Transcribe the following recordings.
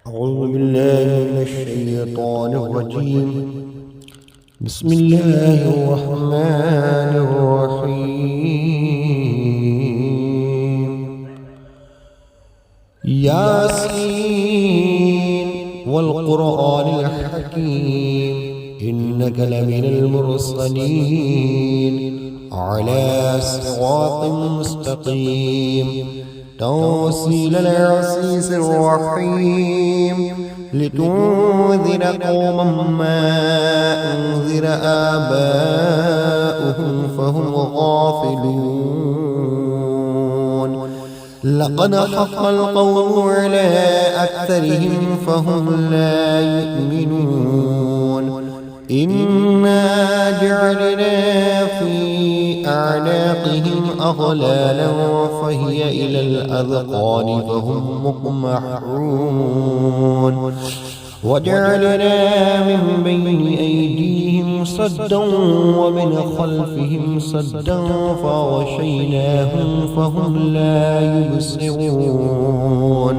أعوذ بالله من الشيطان الرجيم. بسم الله الرحمن الرحيم. ياسين والقرآن الحكيم إنك لمن المرسلين على صراط مستقيم توصيل العزيز الرحيم لتنذر قوما ما أنذر آباؤهم فهم غافلون. لقد حق القول على أكثرهم فهم لا يؤمنون. إنا جعلنا في أعناقهم أغلالا فهي إلى الأذقان فهم مقمحون. وجعلنا من بين أيديهم سدا ومن خلفهم سدا فغشيناهم فهم لا يبصرون.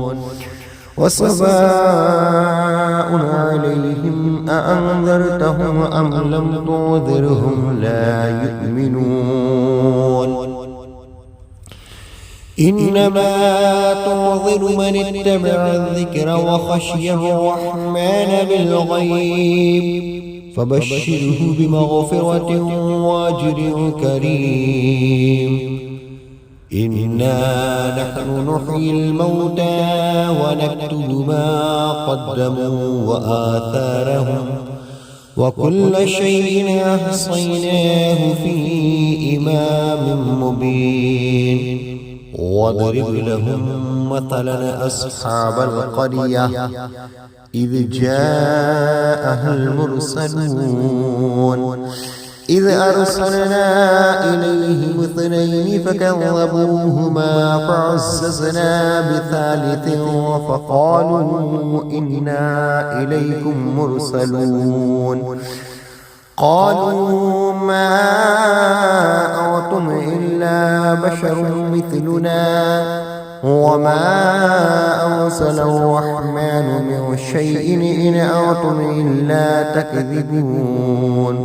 وسواء عليهم أأنذرتهم أم لم تنذرهم لا يؤمنون. إنما تنذر من اتبع الذكر وخشي الرحمن بالغيب فبشره بمغفرة وأجر كريم. إنا نحن نحيي الموتى ونكتب ما قدموا وآثارهم وكل شيء أحصيناه في إمام مبين. واضرب لهم مثلا أصحاب القرية إذ جاءها المرسلون إذ أرسلنا إليهم اثنين فكذبوهما فعززنا بثالث فقالوا إنا إليكم مرسلون. قالوا ما أنتم إلا بشر مثلنا وما أرسل الرحمن من شيء إن أنتم إلا تكذبون.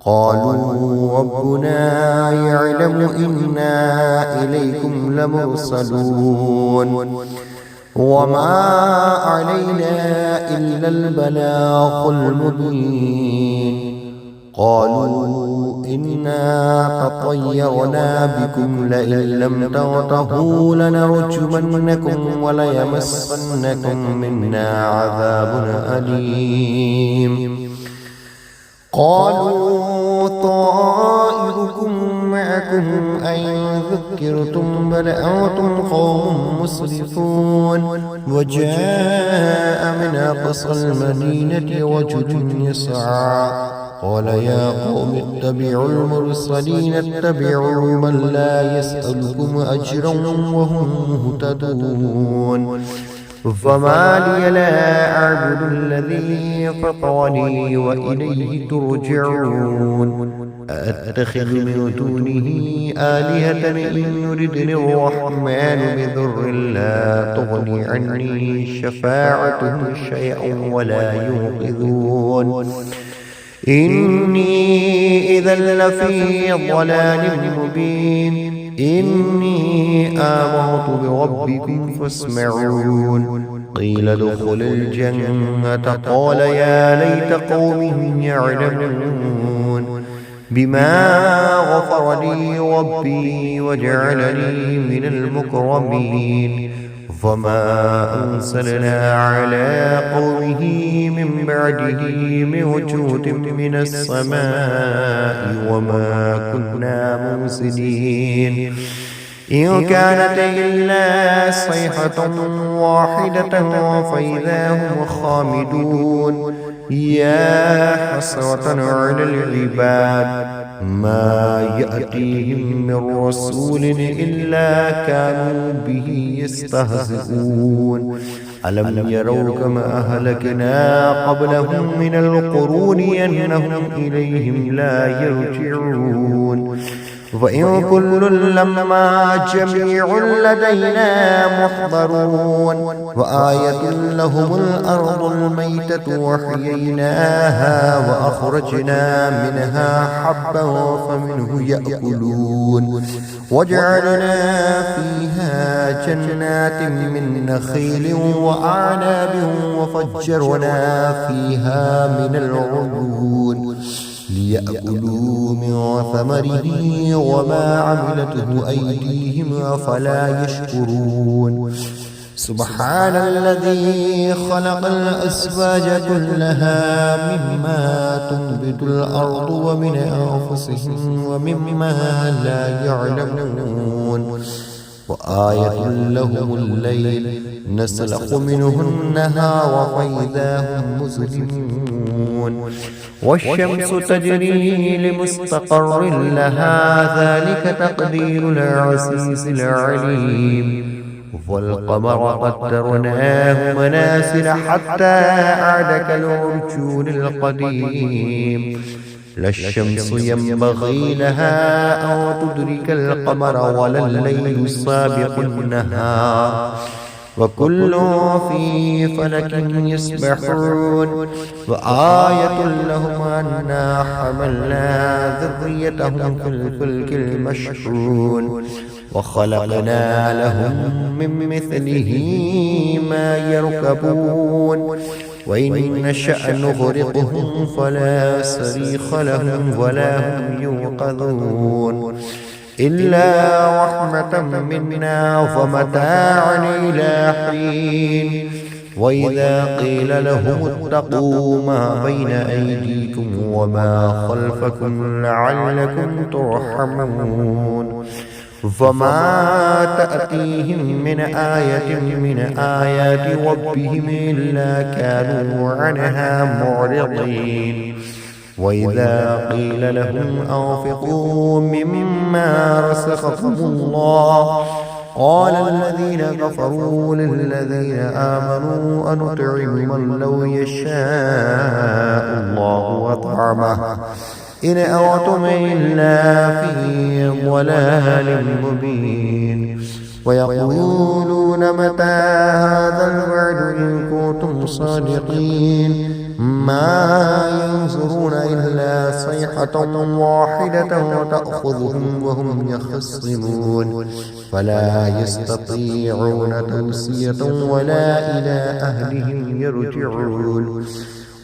قالوا ربنا يعلم إنا إليكم لمرسلون وما علينا إلا البلاغ المبين. قالوا إنا تطيرنا بكم لئن لم تنتهوا لنرجمنكم وليمسنكم منا عذاب أليم. قالوا طائركم معكم أئن ذكرتم بل أنتم قوم مسرفون. وجاء من أقصى المدينة رجل يسعى قال يا قوم اتبعوا المرسلين اتبعوا من لا يسألكم أجرا وهم مهتدون. فما لي لا أعبد الذي فطرني وإليه ترجعون. أأتخذ من دونه آلهة إن يردني الرحمن بضر لا تغني عني شفاعتهم شيئا ولا ينقذون. إني إذا لفي ضلال مبين. إني آمرت بربكم فاسمعون. قيل ادخل الجنة قال يا ليت قومي يعلمون بما غفر لي ربي وجعلني من المكرمين. فما أرسلنا على قومه من بعده من وجود من السماء وما كنا مرسلين. إن كانت إلا صيحة واحدة فإذا هم خامدون. يا حسرة على العباد ما يأتيهم من رسول إلا كانوا به يستهزئون. ألم يروا كما أهلكنا قبلهم من القرون أنهم إليهم لا يرجعون. وإن كل لما جميع لدينا محضرون وآية لهم الأرض الميتة وحييناها وأخرجنا منها حبا فمنه يأكلون وجعلنا فيها جنات من نخيل وأعناب وفجرنا فيها من العيون ليأكلوا من ثمره وما عملته أيديهم أفلا يشكرون سبحان الذي خلق الأزواج كلها مما تنبت الأرض ومن أنفسهم ومما لا يعلمون وآية لهم الليل نسلخ منه النهار فإذا هم مظلمون والشمس تجري لمستقر لها ذلك تقدير العزيز العليم والقمر قدرناه منازل حتى عاد كالعرجون القديم لا الشمس ينبغي لها أن تدرك القمر ولا الليل سابق النهار وكل في فلك يسبحون وآية لهم أنا حملنا ذريتهم في الفلك المشحون وخلقنا لهم من مثله ما يركبون وإن نشأ نغرقهم فلا صريخ لهم ولا هم يوقظون إلا رحمة منا ومتاعا إلى حين وإذا قيل لهم اتقوا ما بين أيديكم وما خلفكم لعلكم ترحمون فما تأتيهم من آية من آيات ربهم إلا كانوا عنها معرضين وإذا قيل لهم أنفقوا مما رزقكم الله قال الذين كفروا للذين آمنوا أنطعم من لو يشاء الله أطعمه إن أنتم إلا في ضلال مبين ويقولون متى هذا الوعد إن كنتم صادقين ما ينظرون إلا صيحة واحدة تأخذهم وهم يخصمون فلا يستطيعون توصية ولا إلى أهلهم يرجعون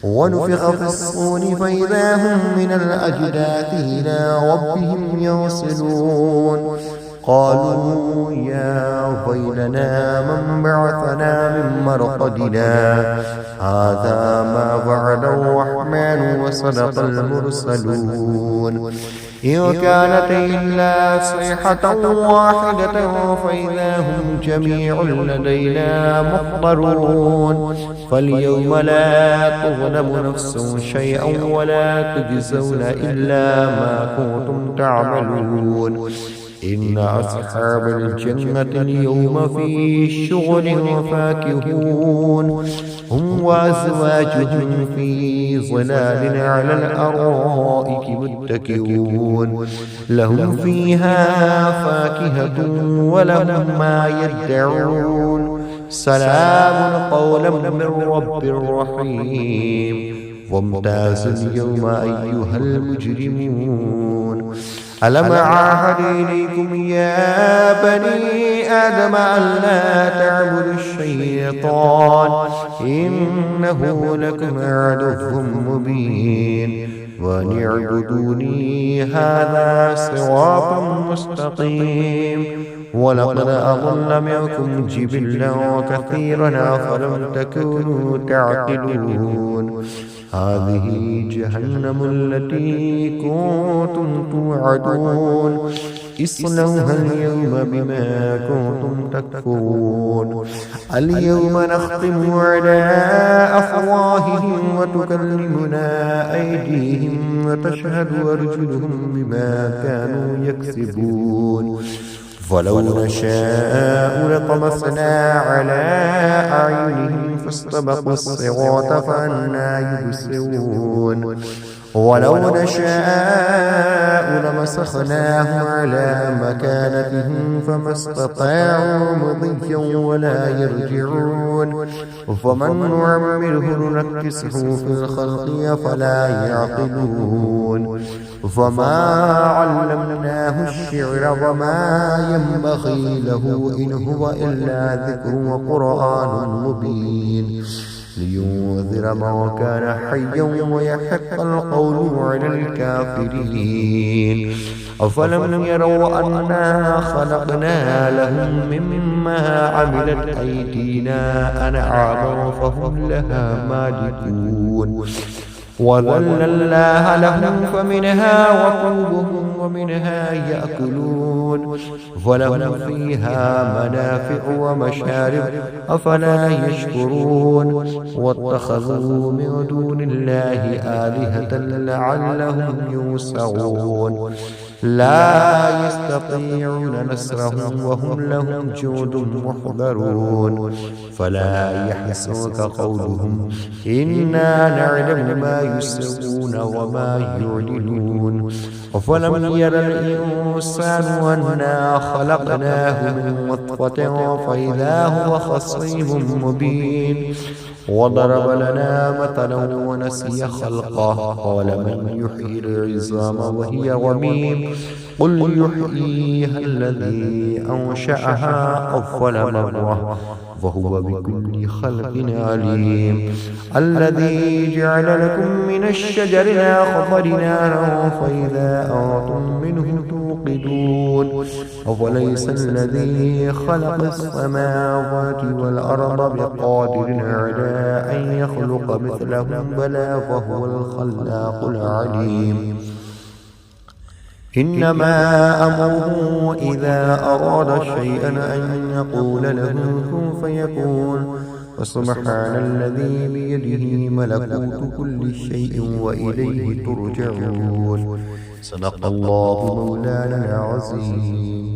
ونفخ في الصور فإذا هم من الأجداث إلى ربهم يوصلون قالوا يا ويلنا من بعثنا من مرقدنا هذا ما وعد الرحمن وصدق المرسلون إن كانت إلا صيحة واحدة فإذا هم جميع لدينا محضرون فاليوم لا تظلم نفس شيئا ولا تجزون إلا ما كنتم تعملون إن أصحاب الجنة اليوم في شغل وفاكهون هم وأزواجهم في ظلال على الأرائك متكئون لهم فيها فاكهة ولهم ما يدعون سلام قولا من رب رحيم وامتازوا اليوم أيها المجرمون ألم أعهد إليكم يا بني آدم ألا تعبدوا الشيطان إنه لكم عدو مبين وأن اعبدوني هذا صراط مستقيم ولقد أضل منكم جبلا وكثيرا أفلم تكونوا تعقلون هذه جهنم التي كنتم توعدون اصلوها اليوم بما كنتم تكفرون اليوم نختم على أفواههم وتكلمنا أيديهم وتشهد أرجلهم بما كانوا يكسبون ولو نشاء لطمسنا على أعينهم فاستبقوا الصراط فأنى يبصرون ولو نشاء لمسخناهم على مكانتهم فما استطاعوا مضيا ولا يرجعون فمن نعمره ننكسه في الخلق أفلا يعقلون فما علمناه الشعر وما ينبغي له إن هو إلا ذكر وقرآن مبين لينذر من كان حيا ويحق القول على الكافرين أفلم يروا أنا خلقنا لهم مما عملت أيدينا أنعاما فهم لها مالكون وذللناها لهم فمنها ركوبهم ومنها يأكلون ولهم فيها منافع ومشارب أفلا يشكرون واتخذوا من دون الله آلهة لعلهم ينصرون لا يستطيعون نصرهم وهم لهم جند محضرون فلا يحزنك قولهم إنا نعلم ما يسرون وما يعلنون أفلم ير الإنسان أنا خلقناه من نطفة فإذا هو خصيم مبين وضرب لنا مثلا ونسي خلقه قال من يحيي العظام وهي رميم قل يحييها الذي أنشأها أول مرة وهو بكل خلق عليم الذي جعل لكم من الشجر الأخضر نارا فإذا أنتم منه توقدون أوليس الذي خلق السماوات والأرض بقادر على أن يخلق مثلهم بلى وهو الخلاق العليم إنما أمره إذا أراد شيئا أن يقول له كن فيكون فسبحان الذي بيده ملكوت كل شيء وإليه ترجعون صدق الله مولانا العظيم.